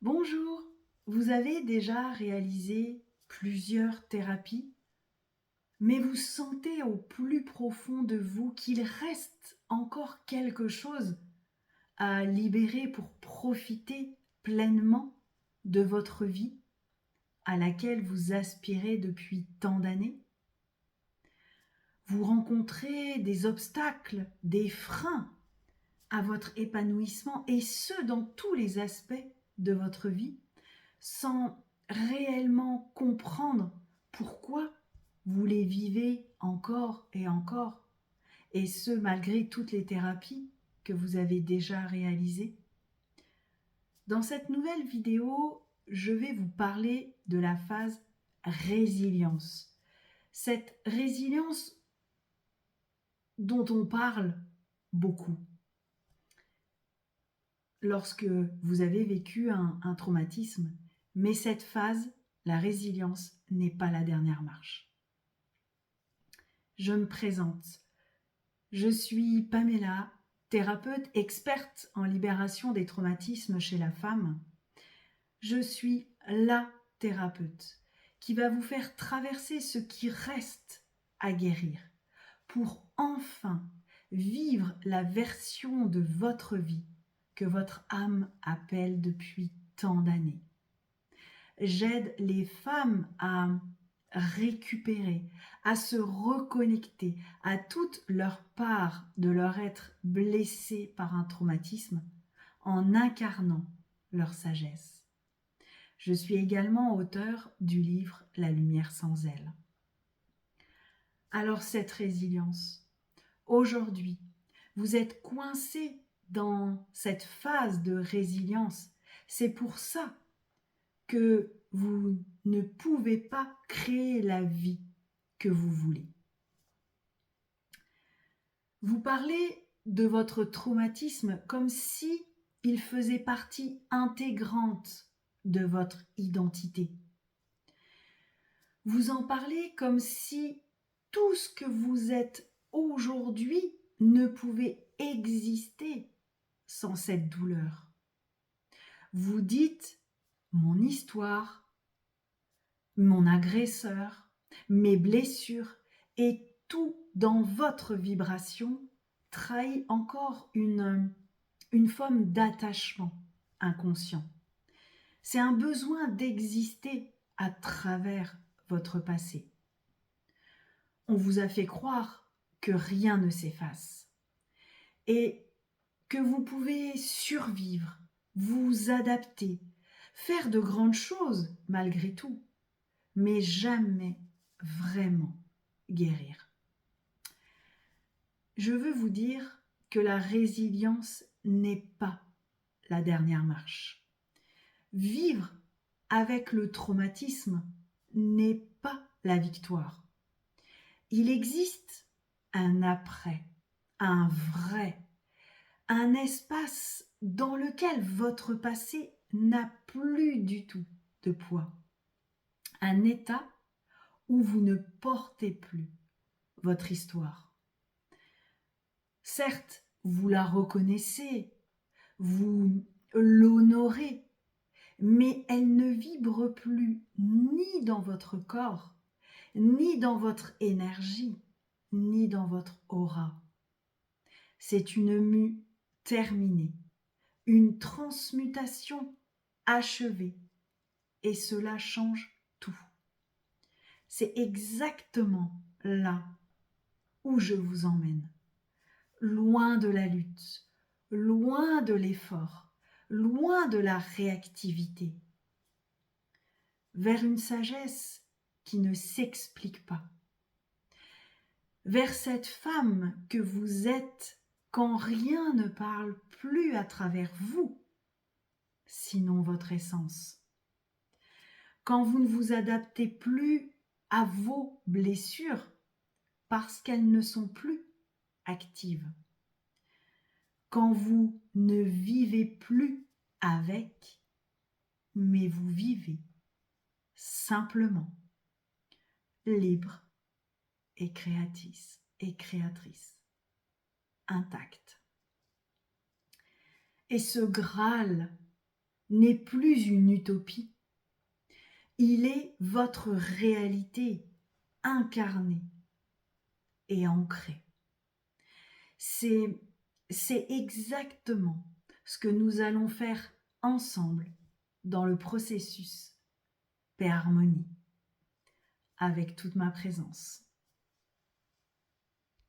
Bonjour, vous avez déjà réalisé plusieurs thérapies, mais vous sentez au plus profond de vous qu'il reste encore quelque chose à libérer pour profiter pleinement de votre vie à laquelle vous aspirez depuis tant d'années. Vous rencontrez des obstacles, des freins à votre épanouissement et ce dans tous les aspects de votre vie sans réellement comprendre pourquoi vous les vivez encore et encore, et ce malgré toutes les thérapies que vous avez déjà réalisées. Dans cette nouvelle vidéo, je vais vous parler de la phase résilience. Cette résilience dont on parle beaucoup lorsque vous avez vécu un traumatisme, mais cette phase, la résilience, n'est pas la dernière marche. Je me présente. Je suis Pamela, thérapeute experte en libération des traumatismes chez la femme. Je suis la thérapeute qui va vous faire traverser ce qui reste à guérir pour enfin vivre la version de votre vie que votre âme appelle depuis tant d'années. J'aide les femmes à récupérer, à se reconnecter à toute leur part de leur être blessé par un traumatisme en incarnant leur sagesse. Je suis également auteure du livre La lumière sans elle. Alors cette résilience, aujourd'hui, vous êtes coincé dans cette phase de résilience. C'est pour ça que vous ne pouvez pas créer la vie que vous voulez. Vous parlez de votre traumatisme comme si il faisait partie intégrante de votre identité. Vous en parlez comme si tout ce que vous êtes aujourd'hui ne pouvait exister sans cette douleur. Vous dites mon histoire, mon agresseur, mes blessures et tout dans votre vibration trahit encore une forme d'attachement inconscient. C'est un besoin d'exister à travers votre passé. On vous a fait croire que rien ne s'efface et que vous pouvez survivre, vous adapter, faire de grandes choses malgré tout, mais jamais vraiment guérir. Je veux vous dire que la résilience n'est pas la dernière marche. Vivre avec le traumatisme n'est pas la victoire. Il existe un après, un vrai, un espace dans lequel votre passé n'a plus du tout de poids. Un état où vous ne portez plus votre histoire. Certes, vous la reconnaissez, vous l'honorez, mais elle ne vibre plus ni dans votre corps, ni dans votre énergie, ni dans votre aura. C'est une mue terminée, une transmutation achevée, et cela change tout. C'est exactement là où je vous emmène, loin de la lutte, loin de l'effort, loin de la réactivité, vers une sagesse qui ne s'explique pas, vers cette femme que vous êtes quand rien ne parle plus à travers vous, sinon votre essence. Quand vous ne vous adaptez plus à vos blessures parce qu'elles ne sont plus actives. Quand vous ne vivez plus avec, mais vous vivez simplement, libre et créatrice, intacte. Et ce Graal n'est plus une utopie, il est votre réalité incarnée et ancrée. C'est exactement ce que nous allons faire ensemble dans le processus Paix Harmonie, avec toute ma présence.